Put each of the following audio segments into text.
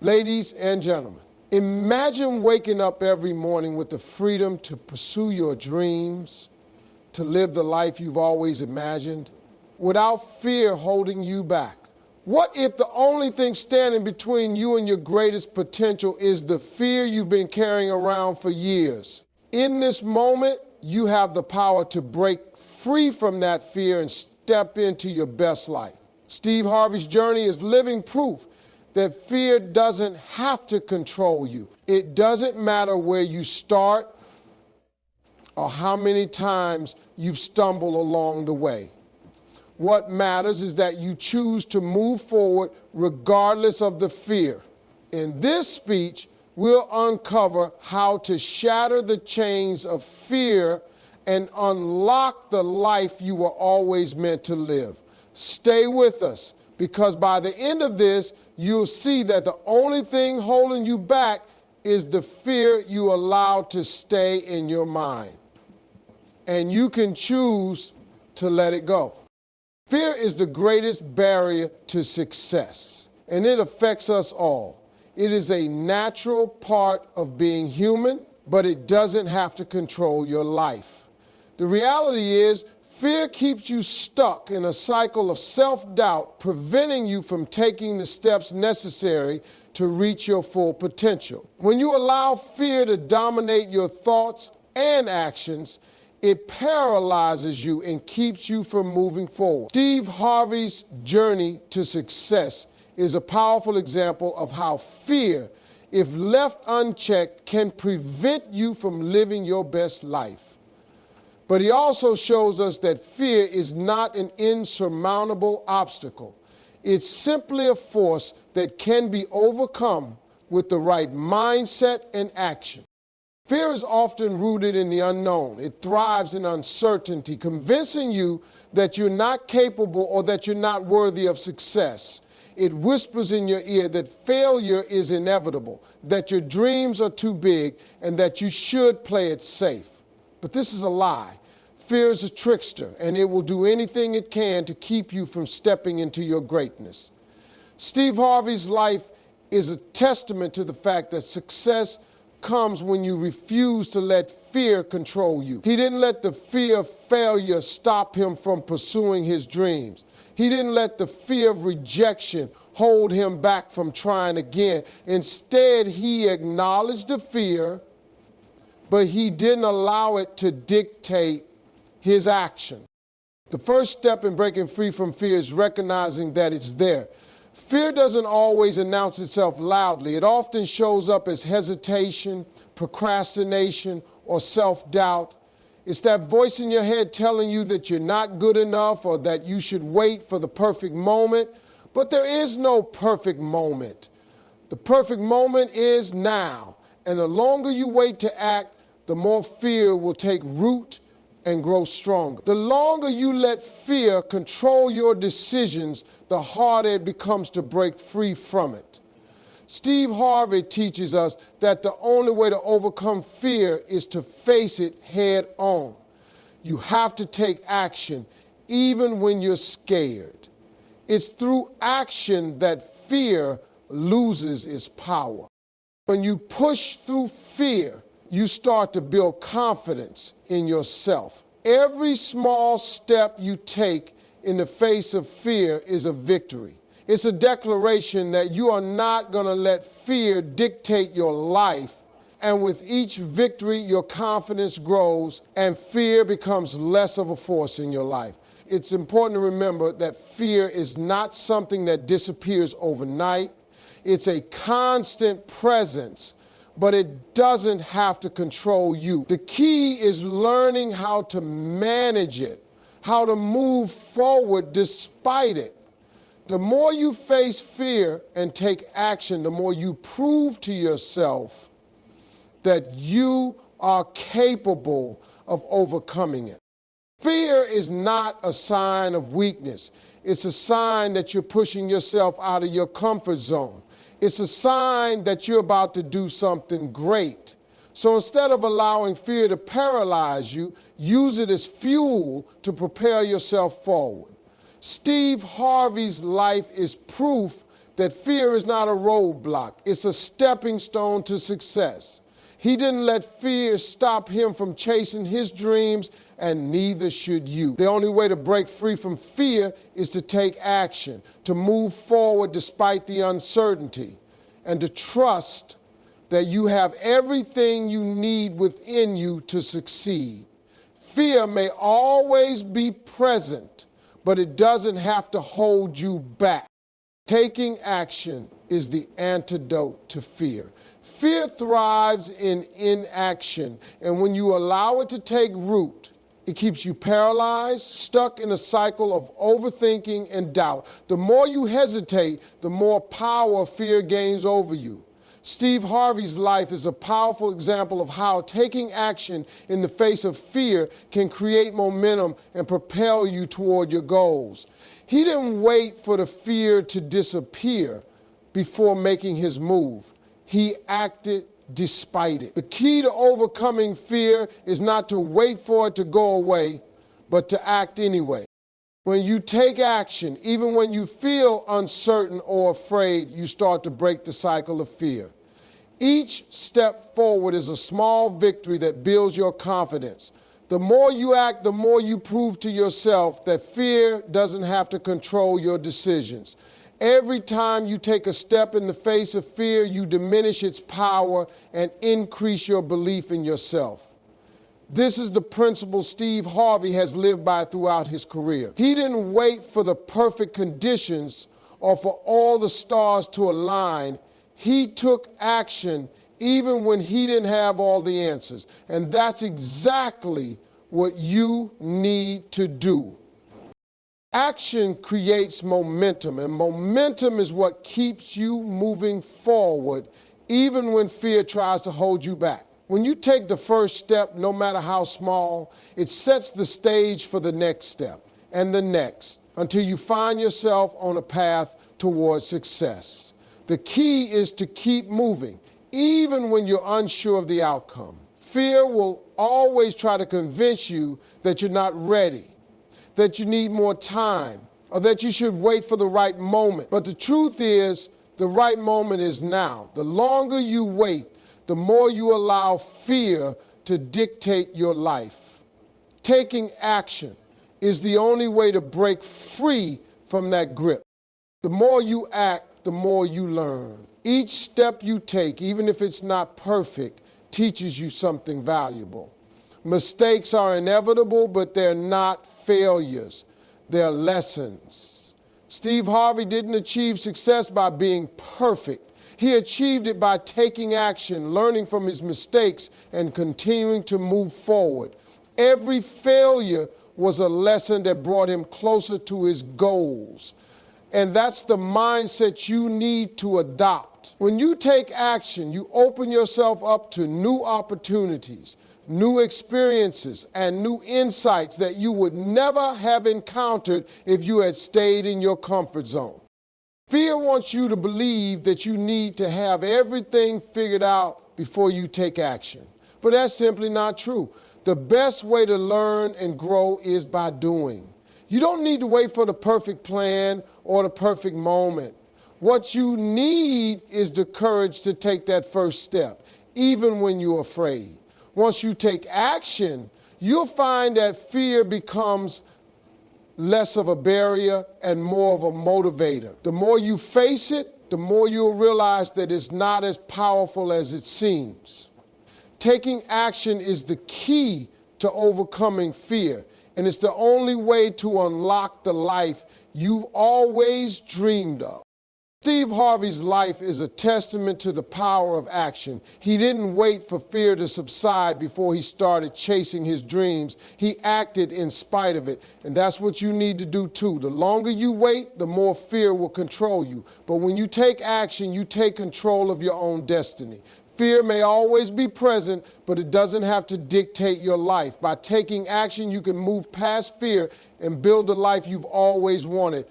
Ladies and gentlemen, imagine waking up every morning with the freedom to pursue your dreams, to live the life you've always imagined, without fear holding you back. What if the only thing standing between you and your greatest potential is the fear you've been carrying around for years? In this moment, you have the power to break free from that fear and step into your best life. Steve Harvey's journey is living proof that fear doesn't have to control you. It doesn't matter where you start or how many times you've stumbled along the way. What matters is that you choose to move forward regardless of the fear. In this speech, we'll uncover how to shatter the chains of fear and unlock the life you were always meant to live. Stay with us, because by the end of this, you'll see that the only thing holding you back is the fear you allowed to stay in your mind. And you can choose to let it go. Fear is the greatest barrier to success, and it affects us all. It is a natural part of being human, but it doesn't have to control your life. The reality is, fear keeps you stuck in a cycle of self-doubt, preventing you from taking the steps necessary to reach your full potential. When you allow fear to dominate your thoughts and actions, it paralyzes you and keeps you from moving forward. Steve Harvey's journey to success is a powerful example of how fear, if left unchecked, can prevent you from living your best life. But he also shows us that fear is not an insurmountable obstacle. It's simply a force that can be overcome with the right mindset and action. Fear is often rooted in the unknown. It thrives in uncertainty, convincing you that you're not capable or that you're not worthy of success. It whispers in your ear that failure is inevitable, that your dreams are too big, and that you should play it safe. But this is a lie. Fear is a trickster, and it will do anything it can to keep you from stepping into your greatness. Steve Harvey's life is a testament to the fact that success comes when you refuse to let fear control you. He didn't let the fear of failure stop him from pursuing his dreams. He didn't let the fear of rejection hold him back from trying again. Instead, he acknowledged the fear, but he didn't allow it to dictate his action. The first step in breaking free from fear is recognizing that it's there. Fear doesn't always announce itself loudly. It often shows up as hesitation, procrastination, or self-doubt. It's that voice in your head telling you that you're not good enough or that you should wait for the perfect moment. But there is no perfect moment. The perfect moment is now. And the longer you wait to act, the more fear will take root and grow stronger. The longer you let fear control your decisions, the harder it becomes to break free from it. Steve Harvey teaches us that the only way to overcome fear is to face it head on. You have to take action even when you're scared. It's through action that fear loses its power. When you push through fear, you start to build confidence in yourself. Every small step you take in the face of fear is a victory. It's a declaration that you are not going to let fear dictate your life. And with each victory, your confidence grows and fear becomes less of a force in your life. It's important to remember that fear is not something that disappears overnight. It's a constant presence, but it doesn't have to control you. The key is learning how to manage it, how to move forward despite it. The more you face fear and take action, the more you prove to yourself that you are capable of overcoming it. Fear is not a sign of weakness. It's a sign that you're pushing yourself out of your comfort zone. It's a sign that you're about to do something great. So instead of allowing fear to paralyze you, use it as fuel to propel yourself forward. Steve Harvey's life is proof that fear is not a roadblock. It's a stepping stone to success. He didn't let fear stop him from chasing his dreams, and neither should you. The only way to break free from fear is to take action, to move forward despite the uncertainty, and to trust that you have everything you need within you to succeed. Fear may always be present, but it doesn't have to hold you back. Taking action is the antidote to fear. Fear thrives in inaction, and when you allow it to take root, it keeps you paralyzed, stuck in a cycle of overthinking and doubt. The more you hesitate, the more power fear gains over you. Steve Harvey's life is a powerful example of how taking action in the face of fear can create momentum and propel you toward your goals. He didn't wait for the fear to disappear before making his move. He acted despite it. The key to overcoming fear is not to wait for it to go away, but to act anyway. When you take action, even when you feel uncertain or afraid, you start to break the cycle of fear. Each step forward is a small victory that builds your confidence. The more you act, the more you prove to yourself that fear doesn't have to control your decisions. Every time you take a step in the face of fear, you diminish its power and increase your belief in yourself. This is the principle Steve Harvey has lived by throughout his career. He didn't wait for the perfect conditions or for all the stars to align. He took action even when he didn't have all the answers. And that's exactly what you need to do. Action creates momentum, and momentum is what keeps you moving forward even when fear tries to hold you back. When you take the first step, no matter how small, it sets the stage for the next step and the next until you find yourself on a path towards success. The key is to keep moving, even when you're unsure of the outcome. Fear will always try to convince you that you're not ready, that you need more time, or that you should wait for the right moment. But the truth is, the right moment is now. The longer you wait, the more you allow fear to dictate your life. Taking action is the only way to break free from that grip. The more you act, the more you learn. Each step you take, even if it's not perfect, teaches you something valuable. Mistakes are inevitable, but they're not failures. They're lessons. Steve Harvey didn't achieve success by being perfect. He achieved it by taking action, learning from his mistakes, and continuing to move forward. Every failure was a lesson that brought him closer to his goals. And that's the mindset you need to adopt. When you take action, you open yourself up to new opportunities, new experiences, and new insights that you would never have encountered if you had stayed in your comfort zone. Fear wants you to believe that you need to have everything figured out before you take action. But that's simply not true. The best way to learn and grow is by doing. You don't need to wait for the perfect plan or the perfect moment. What you need is the courage to take that first step, even when you're afraid. Once you take action, you'll find that fear becomes less of a barrier and more of a motivator. The more you face it, the more you'll realize that it's not as powerful as it seems. Taking action is the key to overcoming fear, and it's the only way to unlock the life you've always dreamed of. Steve Harvey's life is a testament to the power of action. He didn't wait for fear to subside before he started chasing his dreams. He acted in spite of it, and that's what you need to do too. The longer you wait, the more fear will control you. But when you take action, you take control of your own destiny. Fear may always be present, but it doesn't have to dictate your life. By taking action, you can move past fear and build the life you've always wanted.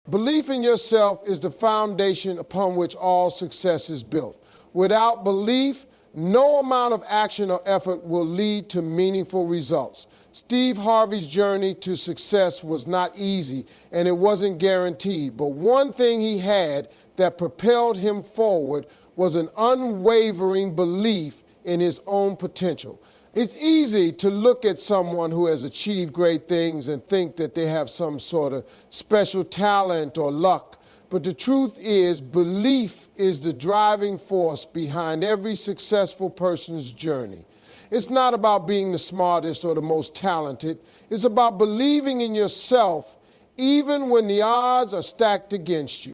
Belief in yourself is the foundation upon which all success is built. Without belief, no amount of action or effort will lead to meaningful results. Steve Harvey's journey to success was not easy and it wasn't guaranteed, but one thing he had that propelled him forward was an unwavering belief in his own potential. It's easy to look at someone who has achieved great things and think that they have some sort of special talent or luck, but the truth is belief is the driving force behind every successful person's journey. It's not about being the smartest or the most talented. It's about believing in yourself even when the odds are stacked against you.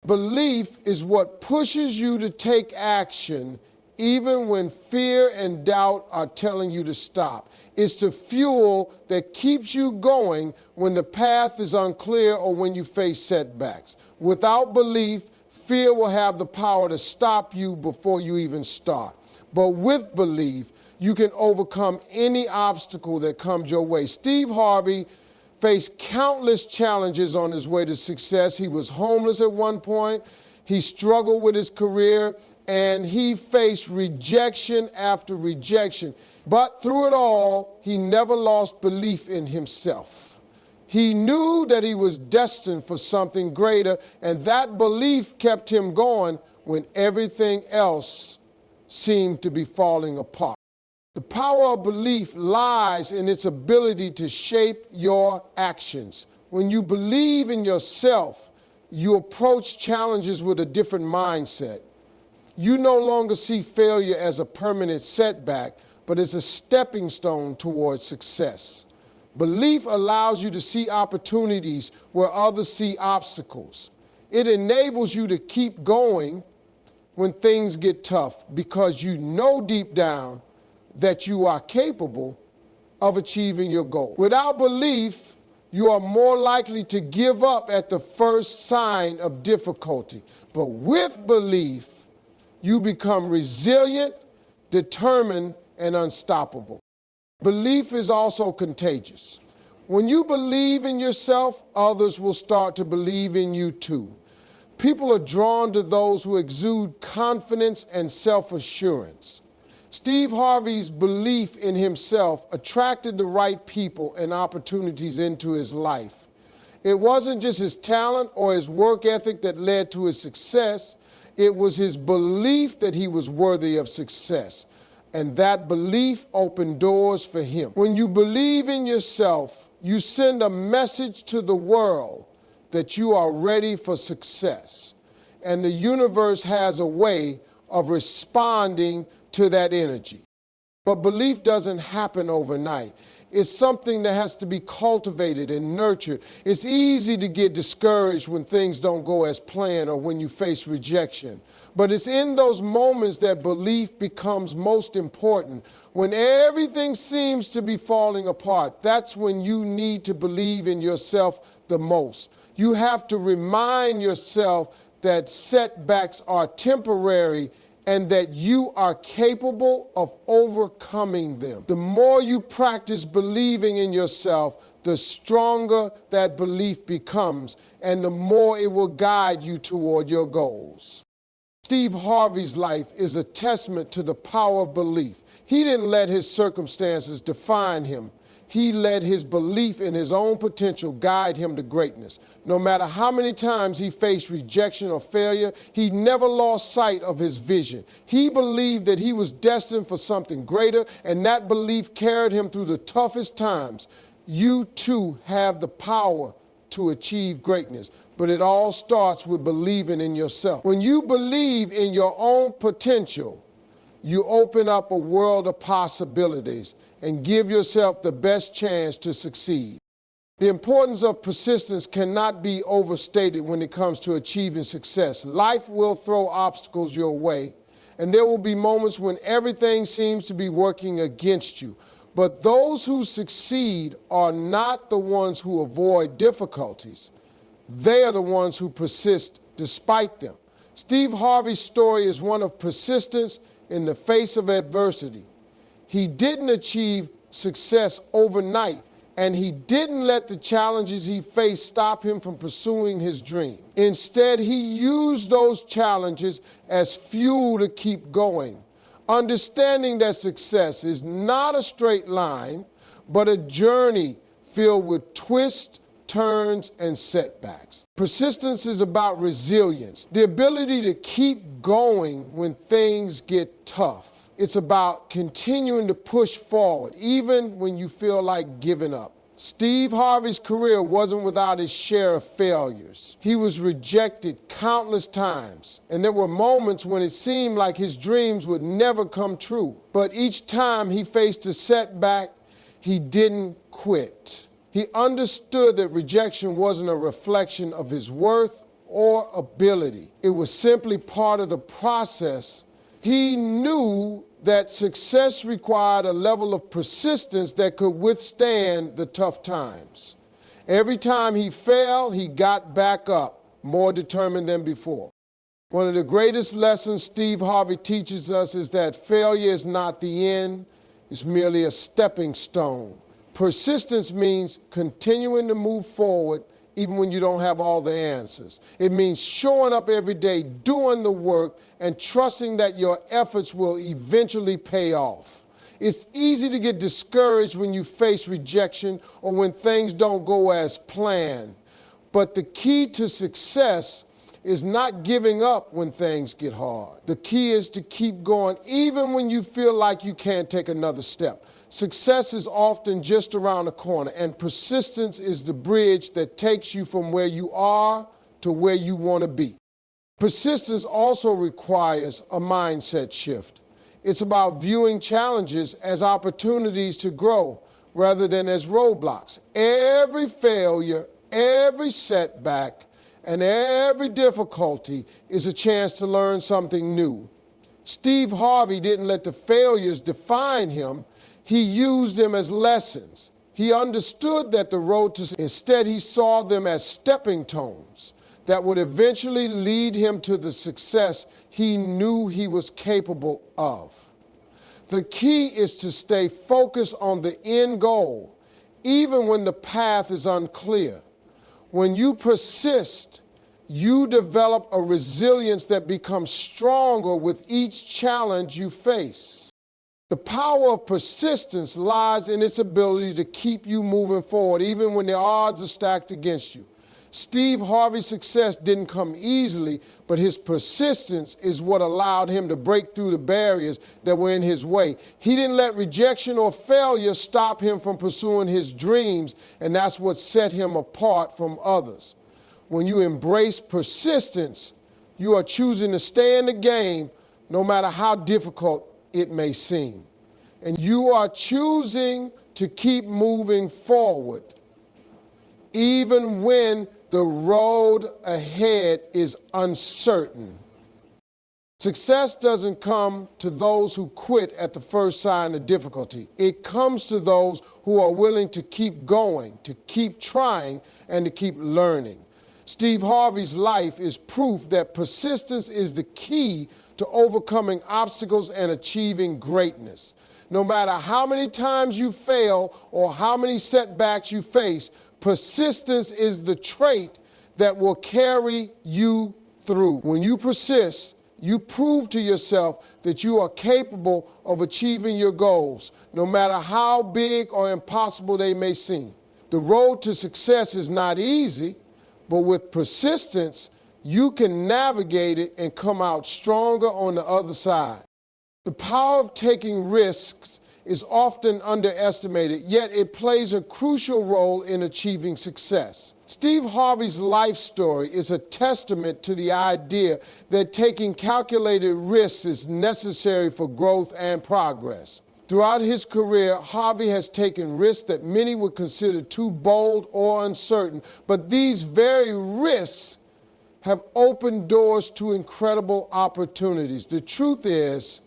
Belief is what pushes you to take action even when fear and doubt are telling you to stop. It's the fuel that keeps you going when the path is unclear or when you face setbacks. Without belief, fear will have the power to stop you before you even start. But with belief, you can overcome any obstacle that comes your way. Steve Harvey faced countless challenges on his way to success. He was homeless at one point. He struggled with his career, and he faced rejection after rejection. But through it all, he never lost belief in himself. He knew that he was destined for something greater, and that belief kept him going when everything else seemed to be falling apart. The power of belief lies in its ability to shape your actions. When you believe in yourself, you approach challenges with a different mindset. You no longer see failure as a permanent setback, but as a stepping stone towards success. Belief allows you to see opportunities where others see obstacles. It enables you to keep going when things get tough because you know deep down that you are capable of achieving your goal. Without belief, you are more likely to give up at the first sign of difficulty. But with belief, you become resilient, determined, and unstoppable. Belief is also contagious. When you believe in yourself, others will start to believe in you too. People are drawn to those who exude confidence and self-assurance. Steve Harvey's belief in himself attracted the right people and opportunities into his life. It wasn't just his talent or his work ethic that led to his success. It was his belief that he was worthy of success. And that belief opened doors for him. When you believe in yourself, you send a message to the world that you are ready for success. And the universe has a way of responding to that energy. But belief doesn't happen overnight. It's something that has to be cultivated and nurtured. It's easy to get discouraged when things don't go as planned or when you face rejection. But it's in those moments that belief becomes most important. When everything seems to be falling apart, that's when you need to believe in yourself the most. You have to remind yourself that setbacks are temporary and that you are capable of overcoming them. The more you practice believing in yourself, the stronger that belief becomes, and the more it will guide you toward your goals. Steve Harvey's life is a testament to the power of belief. He didn't let his circumstances define him. He let his belief in his own potential guide him to greatness. No matter how many times he faced rejection or failure, he never lost sight of his vision. He believed that he was destined for something greater, and that belief carried him through the toughest times. You too have the power to achieve greatness, but it all starts with believing in yourself. When you believe in your own potential, you open up a world of possibilities and give yourself the best chance to succeed. The importance of persistence cannot be overstated when it comes to achieving success. Life will throw obstacles your way, and there will be moments when everything seems to be working against you. But those who succeed are not the ones who avoid difficulties. They are the ones who persist despite them. Steve Harvey's story is one of persistence in the face of adversity. He didn't achieve success overnight, and he didn't let the challenges he faced stop him from pursuing his dream. Instead, he used those challenges as fuel to keep going, understanding that success is not a straight line, but a journey filled with twists, turns, and setbacks. Persistence is about resilience, the ability to keep going when things get tough. It's about continuing to push forward, even when you feel like giving up. Steve Harvey's career wasn't without his share of failures. He was rejected countless times, and there were moments when it seemed like his dreams would never come true. But each time he faced a setback, he didn't quit. He understood that rejection wasn't a reflection of his worth or ability. It was simply part of the process. He knew that success required a level of persistence that could withstand the tough times. Every time he fell, he got back up, more determined than before. One of the greatest lessons Steve Harvey teaches us is that failure is not the end, it's merely a stepping stone. Persistence means continuing to move forward even when you don't have all the answers. It means showing up every day, doing the work, and trusting that your efforts will eventually pay off. It's easy to get discouraged when you face rejection or when things don't go as planned. But the key to success is not giving up when things get hard. The key is to keep going even when you feel like you can't take another step. Success is often just around the corner, and persistence is the bridge that takes you from where you are to where you want to be. Persistence also requires a mindset shift. It's about viewing challenges as opportunities to grow rather than as roadblocks. Every failure, every setback, and every difficulty is a chance to learn something new. Steve Harvey didn't let the failures define him. He used them as lessons. He understood that the road to instead he saw them as stepping stones that would eventually lead him to the success he knew he was capable of. The key is to stay focused on the end goal, even when the path is unclear. When you persist, you develop a resilience that becomes stronger with each challenge you face. The power of persistence lies in its ability to keep you moving forward, even when the odds are stacked against you. Steve Harvey's success didn't come easily, but his persistence is what allowed him to break through the barriers that were in his way. He didn't let rejection or failure stop him from pursuing his dreams, and that's what set him apart from others. When you embrace persistence, you are choosing to stay in the game no matter how difficult it may seem. And you are choosing to keep moving forward, even when the road ahead is uncertain. Success doesn't come to those who quit at the first sign of difficulty. It comes to those who are willing to keep going, to keep trying, and to keep learning. Steve Harvey's life is proof that persistence is the key to overcoming obstacles and achieving greatness. No matter how many times you fail or how many setbacks you face, persistence is the trait that will carry you through. When you persist, you prove to yourself that you are capable of achieving your goals, no matter how big or impossible they may seem. The road to success is not easy, but with persistence, you can navigate it and come out stronger on the other side. The power of taking risks is often underestimated, yet it plays a crucial role in achieving success. Steve Harvey's life story is a testament to the idea that taking calculated risks is necessary for growth and progress. Throughout his career, Harvey has taken risks that many would consider too bold or uncertain, but these very risks have opened doors to incredible opportunities. The truth is,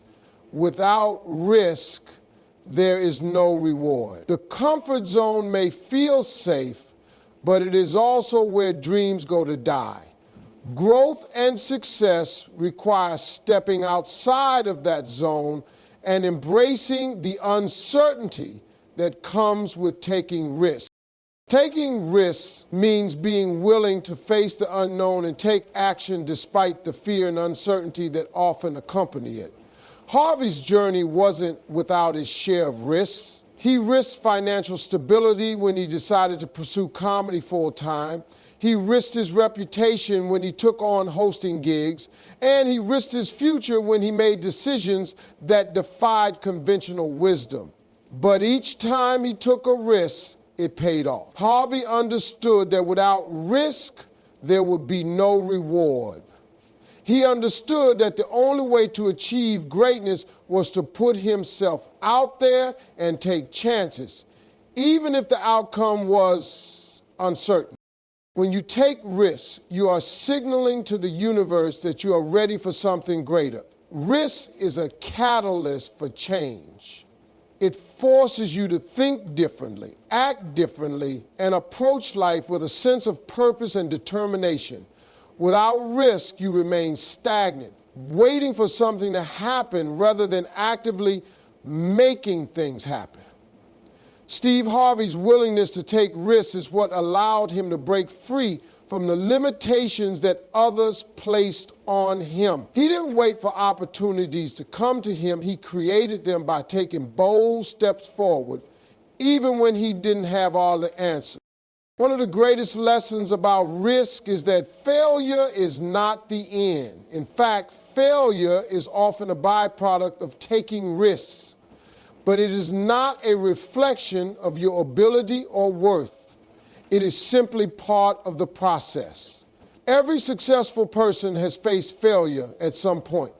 without risk, there is no reward. The comfort zone may feel safe, but it is also where dreams go to die. Growth and success require stepping outside of that zone and embracing the uncertainty that comes with taking risks. Taking risks means being willing to face the unknown and take action despite the fear and uncertainty that often accompany it. Harvey's journey wasn't without its share of risks. He risked financial stability when he decided to pursue comedy full-time. He risked his reputation when he took on hosting gigs. And he risked his future when he made decisions that defied conventional wisdom. But each time he took a risk, it paid off. Harvey understood that without risk, there would be no reward. He understood that the only way to achieve greatness was to put himself out there and take chances, even if the outcome was uncertain. When you take risks, you are signaling to the universe that you are ready for something greater. Risk is a catalyst for change. It forces you to think differently, act differently, and approach life with a sense of purpose and determination. Without risk, you remain stagnant, waiting for something to happen rather than actively making things happen. Steve Harvey's willingness to take risks is what allowed him to break free from the limitations that others placed on him. He didn't wait for opportunities to come to him. He created them by taking bold steps forward, even when he didn't have all the answers. One of the greatest lessons about risk is that failure is not the end. In fact, failure is often a byproduct of taking risks, but it is not a reflection of your ability or worth. It is simply part of the process. Every successful person has faced failure at some point,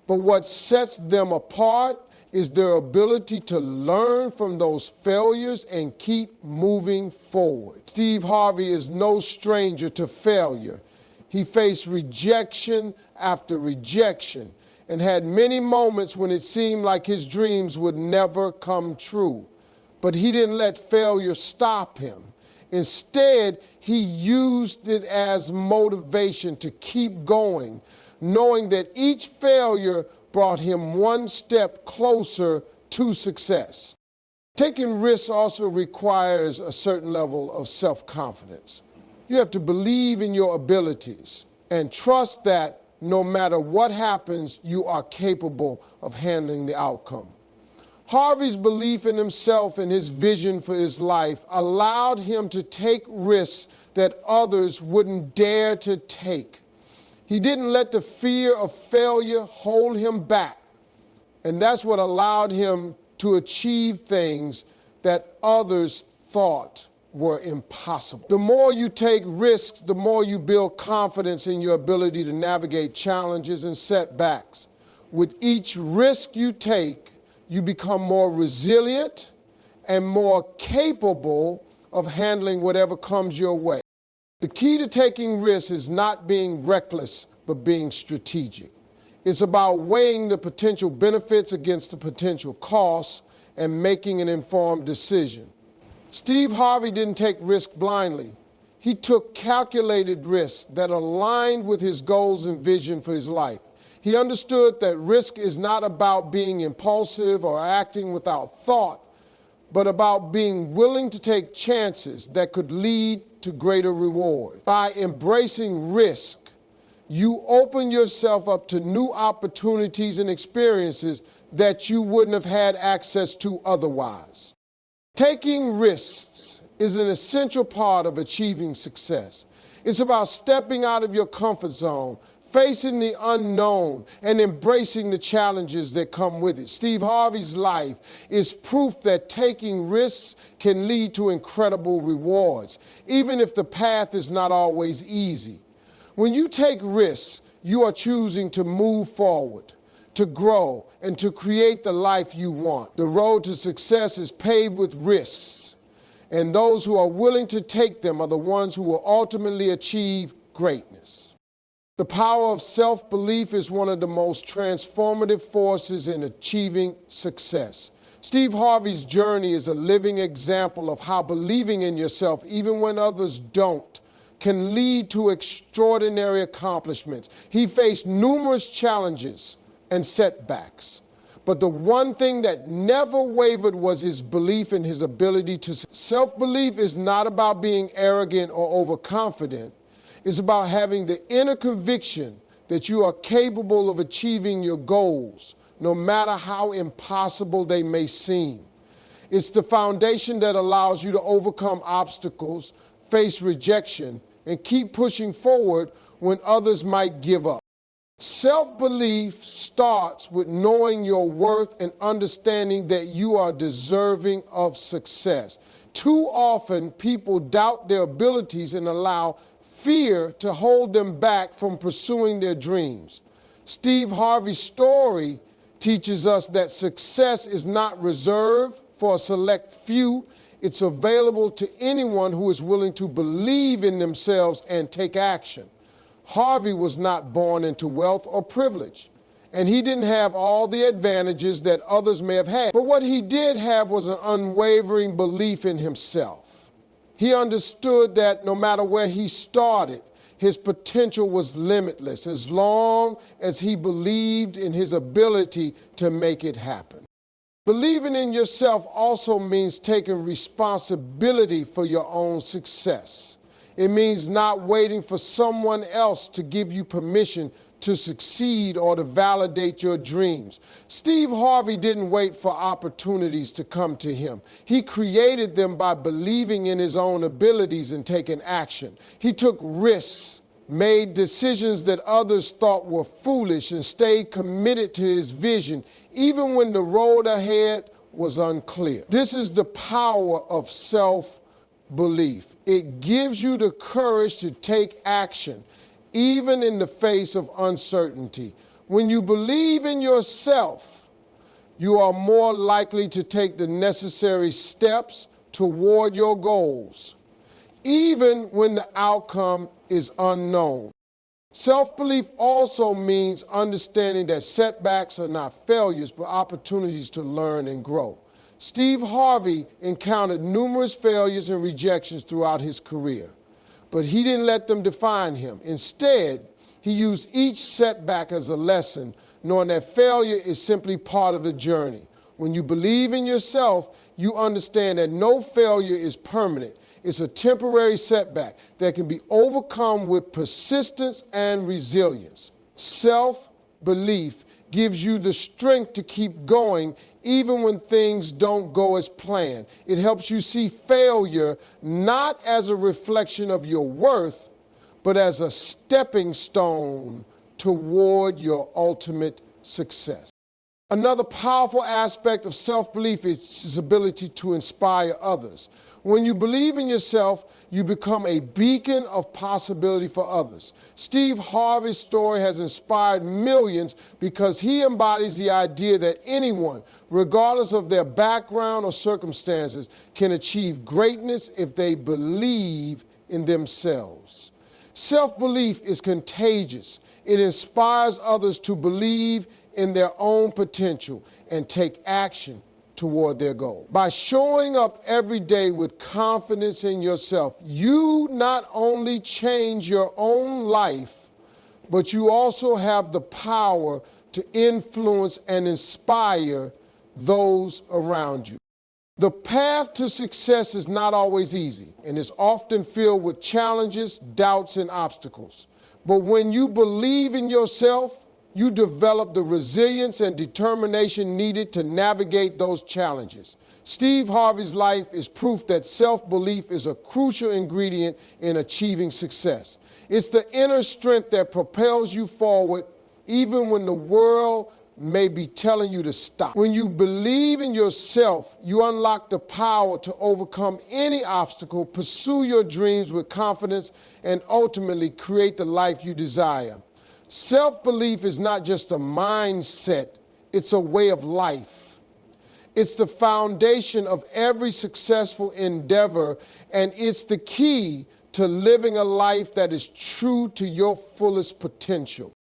but what sets them apart is their ability to learn from those failures and keep moving forward. Steve Harvey is no stranger to failure. He faced rejection after rejection and had many moments when it seemed like his dreams would never come true. But he didn't let failure stop him. Instead, he used it as motivation to keep going, knowing that each failure brought him one step closer to success. Taking risks also requires a certain level of self-confidence. You have to believe in your abilities and trust that no matter what happens, you are capable of handling the outcome. Harvey's belief in himself and his vision for his life allowed him to take risks that others wouldn't dare to take. He didn't let the fear of failure hold him back, and that's what allowed him to achieve things that others thought were impossible. The more you take risks, the more you build confidence in your ability to navigate challenges and setbacks. With each risk you take, you become more resilient and more capable of handling whatever comes your way. The key to taking risks is not being reckless, but being strategic. It's about weighing the potential benefits against the potential costs and making an informed decision. Steve Harvey didn't take risks blindly. He took calculated risks that aligned with his goals and vision for his life. He understood that risk is not about being impulsive or acting without thought, but about being willing to take chances that could lead to greater reward. By embracing risk, you open yourself up to new opportunities and experiences that you wouldn't have had access to otherwise. Taking risks is an essential part of achieving success. It's about stepping out of your comfort zone, facing the unknown, and embracing the challenges that come with it. Steve Harvey's life is proof that taking risks can lead to incredible rewards, even if the path is not always easy. When you take risks, you are choosing to move forward, to grow, and to create the life you want. The road to success is paved with risks, and those who are willing to take them are the ones who will ultimately achieve greatness. The power of self-belief is one of the most transformative forces in achieving success. Steve Harvey's journey is a living example of how believing in yourself, even when others don't, can lead to extraordinary accomplishments. He faced numerous challenges and setbacks, but the one thing that never wavered was his belief in his ability to succeed. Self-belief is not about being arrogant or overconfident. It's about having the inner conviction that you are capable of achieving your goals, no matter how impossible they may seem. It's the foundation that allows you to overcome obstacles, face rejection, and keep pushing forward when others might give up. Self-belief starts with knowing your worth and understanding that you are deserving of success. Too often, people doubt their abilities and allow fear to hold them back from pursuing their dreams. Steve Harvey's story teaches us that success is not reserved for a select few. It's available to anyone who is willing to believe in themselves and take action. Harvey was not born into wealth or privilege, and he didn't have all the advantages that others may have had. But what he did have was an unwavering belief in himself. He understood that no matter where he started, his potential was limitless as long as he believed in his ability to make it happen. Believing in yourself also means taking responsibility for your own success. It means not waiting for someone else to give you permission to succeed or to validate your dreams. Steve Harvey didn't wait for opportunities to come to him. He created them by believing in his own abilities and taking action. He took risks, made decisions that others thought were foolish, and stayed committed to his vision, even when the road ahead was unclear. This is the power of self-belief. It gives you the courage to take action, even in the face of uncertainty. When you believe in yourself, you are more likely to take the necessary steps toward your goals, even when the outcome is unknown. Self-belief also means understanding that setbacks are not failures, but opportunities to learn and grow. Steve Harvey encountered numerous failures and rejections throughout his career, but he didn't let them define him. Instead, he used each setback as a lesson, knowing that failure is simply part of the journey. When you believe in yourself, you understand that no failure is permanent. It's a temporary setback that can be overcome with persistence and resilience. Self-belief gives you the strength to keep going even when things don't go as planned. It helps you see failure not as a reflection of your worth, but as a stepping stone toward your ultimate success. Another powerful aspect of self-belief is its ability to inspire others. When you believe in yourself, you become a beacon of possibility for others. Steve Harvey's story has inspired millions because he embodies the idea that anyone, regardless of their background or circumstances, can achieve greatness if they believe in themselves. Self-belief is contagious. It inspires others to believe in their own potential and take action toward their goal. By showing up every day with confidence in yourself, you not only change your own life, but you also have the power to influence and inspire those around you. The path to success is not always easy and is often filled with challenges, doubts, and obstacles. But when you believe in yourself, you develop the resilience and determination needed to navigate those challenges. Steve Harvey's life is proof that self-belief is a crucial ingredient in achieving success. It's the inner strength that propels you forward even when the world may be telling you to stop. When you believe in yourself, you unlock the power to overcome any obstacle, pursue your dreams with confidence, and ultimately create the life you desire. Self-belief is not just a mindset, it's a way of life. It's the foundation of every successful endeavor, and it's the key to living a life that is true to your fullest potential.